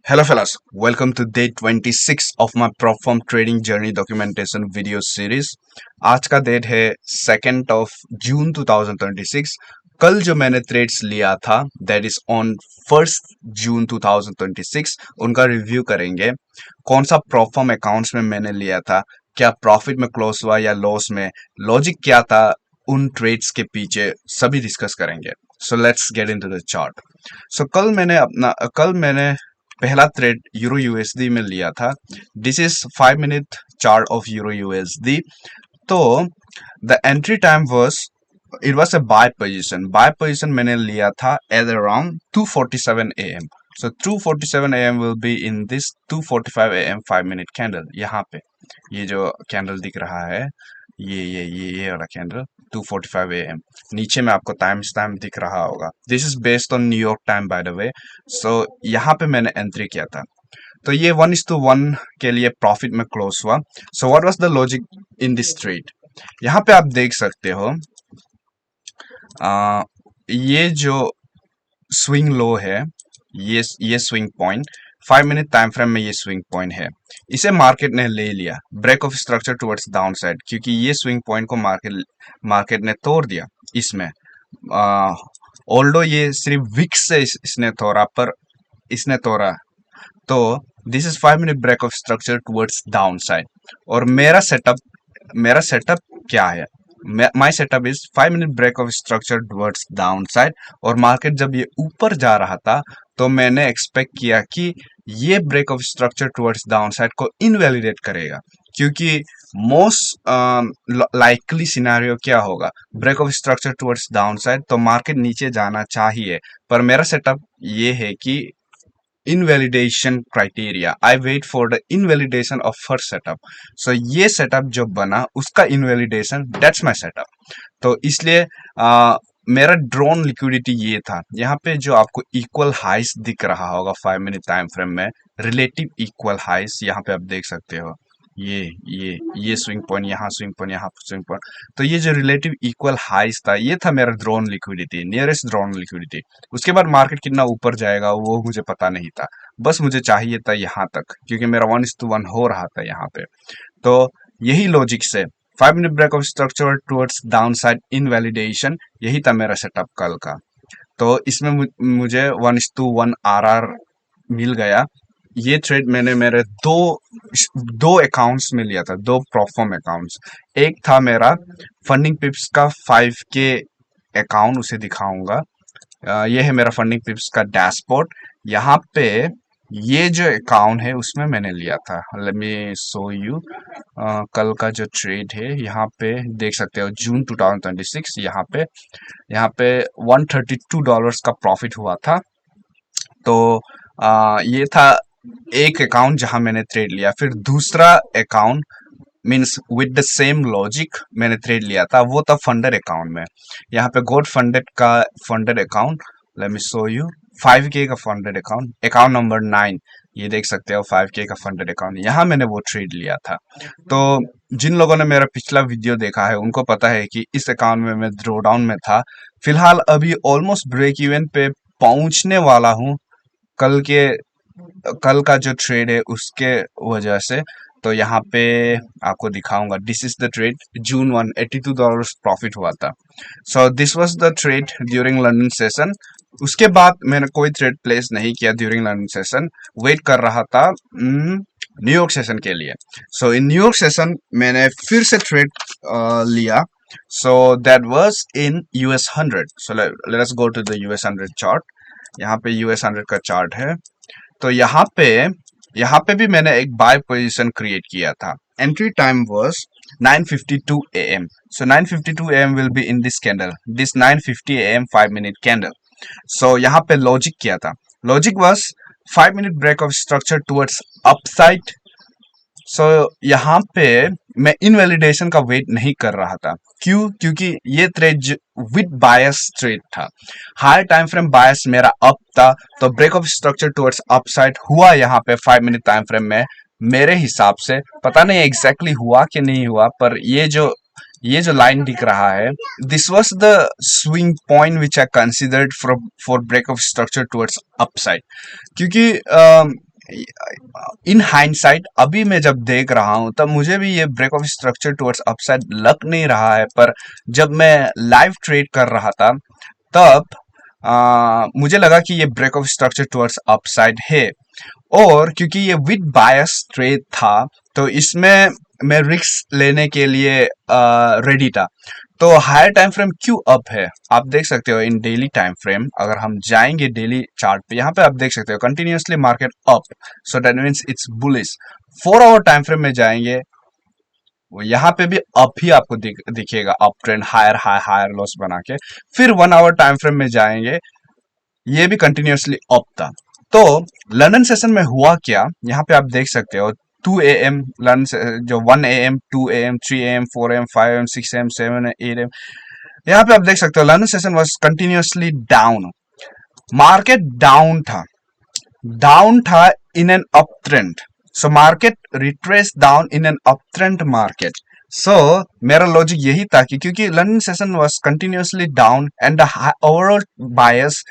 Hello fellas, welcome to day 26 of my prop firm trading journey documentation video series। आज का date है 2nd of June 2026। कल जो मैंने ट्रेड्स लिया था that is on 1st June 2026, उनका रिव्यू करेंगे। कौन सा प्रॉप फर्म अकाउंट्स में मैंने लिया था, क्या प्रॉफिट में क्लोज हुआ या लॉस में, लॉजिक क्या था उन ट्रेड्स के पीछे, सभी डिस्कस करेंगे। So let's get into the chart. So कल मैंने पहला ट्रेड यूरो यूएसडी में लिया था। This is 5 minute chart of euro USD. तो the entry time was it was a buy position मैंने लिया था at around 2:47 AM। So 2:47 AM will be in this 2:45 AM 5 minute candle. यहाँ पे ये जो कैंडल दिख रहा है, ये वाला कैंडल 2:45 AM। नीचे में आपको टाइम स्टैम्प दिख रहा होगा। This is based on New York time by the way. So यहाँ पे मैंने एंट्री किया था। तो ये 1:1 के लिए प्रॉफिट में क्लोज हुआ। So what was the logic in this trade? यहाँ पे आप देख सकते हो, ये जो स्विंग लो है, ये swing point 5 minute time frame में, ये स्विंग पॉइंट है। इसे मार्केट ने ले लिया, break of structure towards down side, क्योंकि ये स्विंग पॉइंट को मार्केट ने तोड़ दिया। इसमें ऑल्दो ये सिर्फ विक्स से इसने तोड़ा, पर इसने तोड़ा। तो this is 5 minute break of structure towards down side. और मेरा सेटअप क्या है? My setup is 5 minute break of structure towards down side. और मार्केट जब ये ऊपर जा रहा था तो मैंने एक्सपेक्ट किया कि ये break of structure towards down side को इनवैलिडेट करेगा, क्योंकि मोस्ट लाइकली सिनेरियो क्या होगा, break of structure towards down side, तो मार्केट नीचे जाना चाहिए। पर मेरा सेटअप ये है कि invalidation criteria, I wait for the invalidation of first setup. So ये सेटअप जो बना उसका इनवैलिडेशन, दैट्स माय सेटअप। तो इसलिए मेरा ड्रोन लिक्विडिटी ये था। यहाँ पे जो आपको इक्वल हाइस दिख रहा होगा 5 मिनट टाइम फ्रेम में, रिलेटिव इक्वल हाइस, यहाँ पे आप देख सकते हो। ये स्विंग पॉइंट, यहाँ स्विंग पॉइंट, यहाँ स्विंग पॉइंट। तो ये जो रिलेटिव इक्वल हाइस था, ये था मेरा drone liquidity, nearest drone liquidity. उसके बाद मार्केट कितना ऊपर जाएगा वो मुझे पता नहीं था, बस मुझे चाहिए था यहाँ तक, क्योंकि मेरा 1:1 हो रहा था यहाँ पे। तो यही लॉजिक से 5 minute break of structure towards down side invalidation, यही था मेरा सेटअप कल का। तो इसमें मुझे 1:1 आरआर मिल गया। ये ट्रेड मैंने मेरे दो दो अकाउंट्स में लिया था, दो प्रोफॉर्म अकाउंट्स। एक था मेरा फंडिंग पिप्स का 5K अकाउंट, उसे दिखाऊंगा। ये है मेरा फंडिंग पिप्स का डैशबोर्ड। यहाँ पे ये जो अकाउंट है उसमें मैंने लिया था। Let me show you. कल का जो ट्रेड है, यहाँ पे देख सकते हो, जून 2026। यहाँ पे $132 का प्रॉफिट हुआ था। तो ये था एक अकाउंट जहां मैंने ट्रेड लिया। फिर दूसरा account means with the same logic मैंने ट्रेड लिया था, वो था फंडेड अकाउंट में। यहाँ पे गोल्ड फंडेड का funded account, let me show you. 5K का फंडेड अकाउंट, अकाउंट नंबर 9, ये देख सकते हो 5K का फंडेड अकाउंट, यहाँ मैंने वो ट्रेड लिया था। तो जिन लोगों ने मेरा पिछला वीडियो देखा है उनको पता है कि इस अकाउंट में मैं ड्रॉडाउन में था। फिलहाल अभी ऑलमोस्ट ब्रेक इवन पे पहुंचने वाला हूँ। कल के कल का जो ट्रेड है उसके वजह से। तो यहाँ पे आपको दिखाऊंगा, this is the trade, June 1 $82 profit हुआ था। So this was the trade during London session. उसके बाद मैंने कोई ट्रेड प्लेस नहीं किया ड्यूरिंग लंदन सेशन, वेट कर रहा था न्यूयॉर्क सेशन के लिए। सो इन न्यूयॉर्क सेशन मैंने फिर से ट्रेड लिया। So that was in US 100। So let us go to the US 100 chart. यहाँ पे US 100 का चार्ट है। तो यहाँ पे भी मैंने एक बाय पोजीशन क्रिएट किया था। Entry time was 9:52 AM। So 9:52 AM will be in this candle, this 9:50 AM 5 minute candle. So यहाँ पे लॉजिक क्या था? Logic was 5 minute break of structure towards upside. So यहाँ पे मैं इनवैलिडेशन का वेट नहीं कर रहा था। क्यों? क्योंकि ये ट्रेड विद बायस ट्रेड था। हायर टाइम फ्रेम बायस मेरा अप था, तो break of structure towards upside हुआ यहाँ पे 5 मिनट टाइम फ्रेम में। मेरे हिसाब से पता नहीं एग्जैक्टली हुआ कि नहीं हुआ, पर ये जो लाइन दिख रहा है, this was the swing point which I considered for break of structure towards upside. क्योंकि इन हाइंडसाइट अभी मैं जब देख रहा हूं तब मुझे भी ये break of structure towards upside लग नहीं रहा है, पर जब मैं लाइव ट्रेड कर रहा था तब मुझे लगा कि ये break of structure towards upside है। और क्योंकि ये विद बायस ट्रेड था तो इसमें मैं रिस्क लेने के लिए रेडी था। तो हायर टाइम फ्रेम क्यों अप है आप देख सकते हो इन डेली टाइम फ्रेम। अगर हम जाएंगे डेली चार्ट पे, यहाँ पे आप देख सकते हो continuously market up, so that means it's bullish. 4 hour time frame में जाएंगे, वो यहाँ पे भी अप ही आपको दिखेगा, up trend, higher high higher lows बना के। फिर 1 आवर टाइम फ्रेम में जाएंगे, ये भी कंटिन्यूअसली अप था। तो लंदन सेशन में हुआ क्या, यहाँ पे आप देख सकते हो 2 AM लंदन जो 1 AM 2 AM 3 AM 4 AM 5 AM 6 AM 7 8 AM, यहाँ पे आप देख सकते हो London session was continuously down. Market down था in an up trend, so market retrace down in an up trend market. So मेरा लॉजिक यही था कि क्योंकि London session was continuously down and the overall bias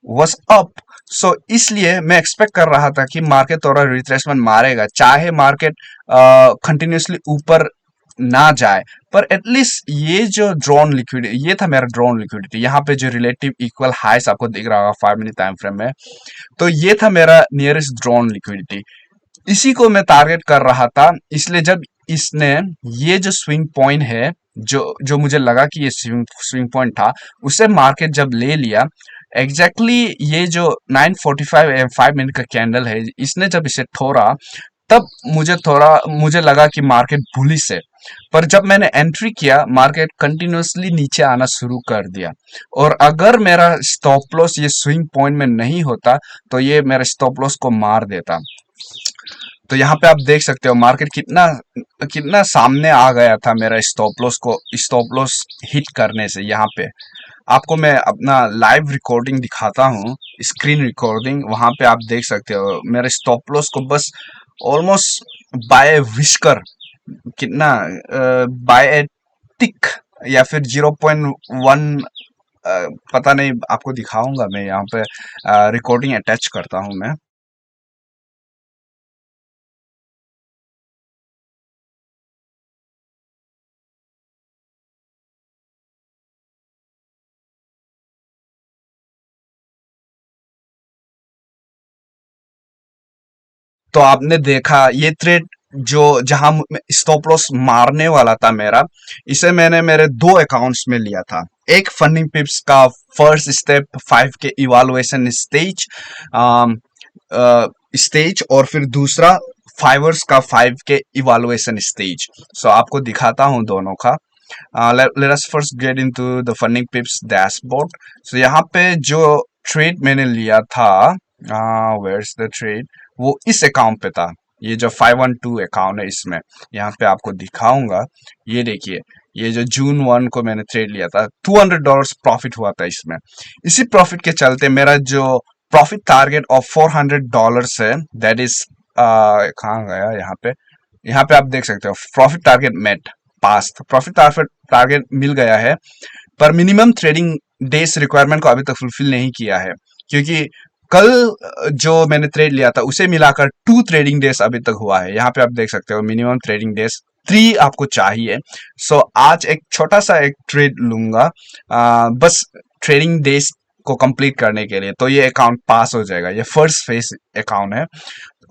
was up, so इसलिए मैं expect कर रहा था कि मार्केट थोड़ा रिट्रेसमेंट मारेगा, चाहे मार्केट कंटिन्यूअसली ऊपर ना जाए, पर एटलीस्ट ये जो ड्रॉन लिक्विडिटी, ये था मेरा ड्रॉन लिक्विडिटी। यहाँ पे जो रिलेटिव इक्वल हाइस आपको दिख रहा होगा 5 मिनट टाइम फ्रेम में, तो ये था मेरा नियरेस्ट ड्रॉन लिक्विडिटी, इसी को मैं टारगेट कर रहा था। इसलिए जब इसने ये जो स्विंग पॉइंट है, जो जो मुझे लगा कि ये स्विंग पॉइंट था, उसे मार्केट जब ले लिया, एग्जैक्टली ये जो 9:45 AM 5 मिनट का कैंडल है, इसने जब इसे तोड़ा तब मुझे लगा कि मार्केट बुलिश है। पर जब मैंने एंट्री किया, मार्केट कंटिन्यूअसली नीचे आना शुरू कर दिया, और अगर मेरा स्टॉप लॉस ये स्विंग पॉइंट में नहीं होता तो ये मेरे स्टॉप लॉस को मार देता। तो यहाँ पे आप देख सकते हो मार्केट कितना कितना सामने आ गया था मेरा स्टॉप लॉस हिट करने से। यहाँ पे आपको मैं अपना लाइव रिकॉर्डिंग दिखाता हूँ, स्क्रीन रिकॉर्डिंग, वहां पे आप देख सकते हो मेरे स्टॉप लॉस को बस ऑलमोस्ट बाय विस्कर, कितना बाय टिक या फिर 0.1, पता नहीं, आपको दिखाऊंगा मैं। यहाँ पे रिकॉर्डिंग अटैच करता हूँ मैं। तो आपने देखा ये ट्रेड जो जहां स्टॉप लॉस मारने वाला था मेरा, इसे मैंने मेरे 2 अकाउंट्स में लिया था। एक फंडिंग पिप्स का फर्स्ट स्टेप 5 के इवालुएशन स्टेज और फिर दूसरा फाइवर्स का 5 के इवालुएशन स्टेज। सो आपको दिखाता हूं दोनों का। let us first get into the funding pips dashboard। so यहाँ पे जो ट्रेड मैंने लिया था, where's the trade, वो इस अकाउंट पे था, ये जो 512 अकाउंट है इसमें। यहाँ पे आपको दिखाऊंगा, ये देखिए, ये जो जून 1 को मैंने ट्रेड लिया था, $200 प्रॉफिट हुआ था इसमें। इसी प्रॉफिट के चलते मेरा जो प्रॉफिट टारगेट ऑफ $400 है, दैट इज कहाँ गया, यहाँ पे आप देख सकते हो प्रॉफिट टारगेट मेट, पास प्रॉफिट टारगेट मिल गया है, पर मिनिमम ट्रेडिंग डेज रिक्वायरमेंट को अभी तक फुलफिल नहीं किया है, क्योंकि कल जो मैंने ट्रेड लिया था उसे मिलाकर 2 ट्रेडिंग डेज अभी तक हुआ है। यहाँ पे आप देख सकते हो मिनिमम ट्रेडिंग डेज 3 आपको चाहिए। सो आज एक छोटा सा एक ट्रेड लूंगा, बस ट्रेडिंग डेज को कंप्लीट करने के लिए, तो ये अकाउंट पास हो जाएगा। ये फर्स्ट फेज अकाउंट है,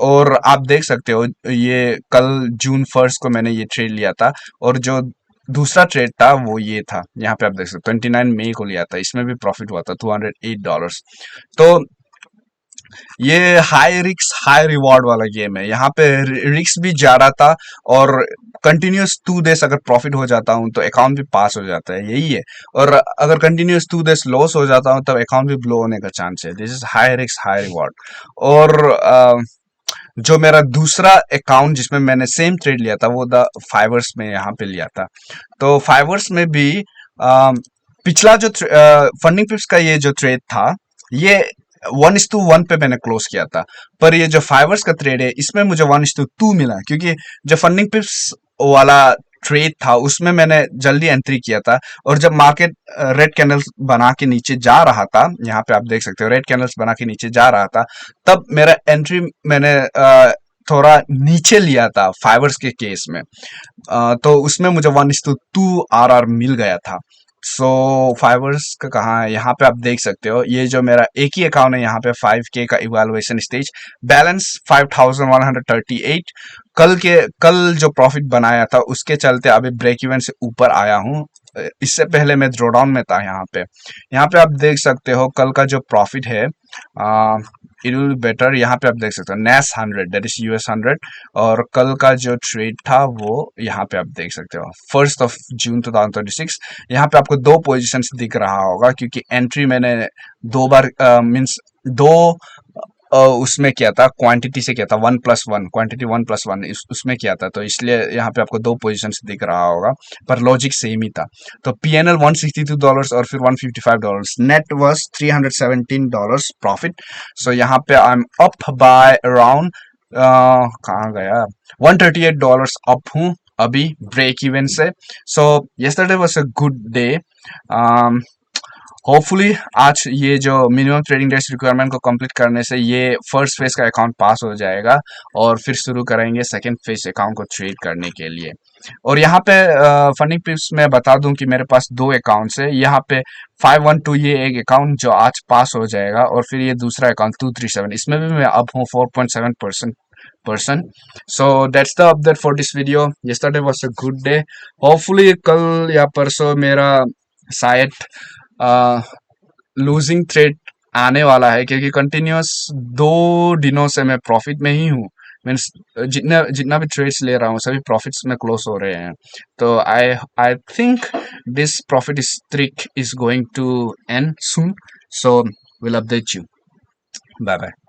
और आप देख सकते हो ये कल जून 1 को मैंने ये ट्रेड लिया था, और जो दूसरा ट्रेड था वो ये था, यहाँ पे आप देख सकते हो 29 मई को लिया था, इसमें भी प्रॉफिट हुआ था $208। तो ये हाई रिस्क हाई रिवॉर्ड वाला गेम है, यहाँ पे रिस्क भी ज्यादा था, और कंटिन्यूस 2 डेज अगर प्रॉफिट हो जाता हूँ तो अकाउंट भी पास हो जाता है, यही है। और अगर कंटिन्यूस 2 डेज लॉस हो जाता हूँ तब अकाउंट भी ब्लो होने का चांस है। This is high risk high reward. और जो मेरा दूसरा अकाउंट जिसमें मैंने सेम ट्रेड लिया था वो द फाइवर्स में यहाँ पे लिया था। तो फाइवर्स में भी पिछला जो फंडिंग पिप्स का ये जो ट्रेड था, ये 1:1 पे मैंने क्लोज किया था, पर ये जो फाइवर्स का ट्रेड है इसमें मुझे 1:2 मिला, क्योंकि जो फंडिंग पिप्स वाला ट्रेड था उसमें मैंने जल्दी एंट्री किया था, और जब मार्केट रेड कैंडल्स बना के नीचे जा रहा था, यहाँ पे आप देख सकते हो रेड कैंडल्स बना के नीचे जा रहा था, तब मेरा एंट्री मैंने थोड़ा नीचे लिया था फाइवर्स के केस में। तो उसमें मुझे 1:2 आर मिल गया था। सो फाइवर्स का कहाँ है, यहाँ पे आप देख सकते हो, ये जो मेरा एक ही अकाउंट है, यहाँ पे 5K का इवेलुएशन स्टेज, बैलेंस 5138। कल जो प्रॉफिट बनाया था उसके चलते अभी ब्रेक इवन से ऊपर आया हूँ। इससे पहले मैं ड्रॉडाउन में था। यहाँ पे आप देख सकते हो कल का जो प्रॉफिट है, इट विल बेटर। यहाँ पे आप देख सकते हो नेस 100, दैट इज US 100, और कल का जो ट्रेड था वो यहाँ पे आप देख सकते हो 1 जून 2026। यहाँ पे आपको दो पोजीशंस दिख रहा होगा, क्योंकि एंट्री मैंने दो बार मीन्स दो उसमें किया था, क्वांटिटी से किया था, 1+1 क्वांटिटी, 1+1 उसमें किया था, तो इसलिए यहाँ पे आपको दो पोजीशंस दिख रहा होगा, पर लॉजिक सेम ही था। तो PNL $162 और फिर $155, नेट वॉज $317 प्रॉफिट। सो यहाँ पे I am up by around, कहाँ गया, $138 अप हूँ अभी ब्रेक इवन से। सो yesterday was a good day. Hopefully आज ये जो मिनिमम ट्रेडिंग डेज रिक्वायरमेंट को कंप्लीट करने से ये फर्स्ट फेज का अकाउंट पास हो जाएगा, और फिर शुरू करेंगे सेकंड फेज अकाउंट को ट्रेड करने के लिए। और यहाँ पे फंडिंग टिप्स मैं बता दूं कि मेरे पास दो अकाउंट्स है। यहाँ पे 512 ये एक अकाउंट जो आज पास हो जाएगा, और फिर ये दूसरा अकाउंट 237, इसमें भी मैं अब हूँ 4.7%। So that's the update for this video. Yesterday was a good day. Hopefully कल या परसों मेरा शायद लूजिंग थ्रेड आने वाला है, क्योंकि कंटिन्यूअस 2 दिनों से मैं प्रॉफिट में ही हूँ। मीन्स जितना भी ट्रेड्स ले रहा हूँ सभी प्रॉफिट्स में क्लोज हो रहे हैं। तो I think this profit streak is going to end soon. So will update you. Bye bye.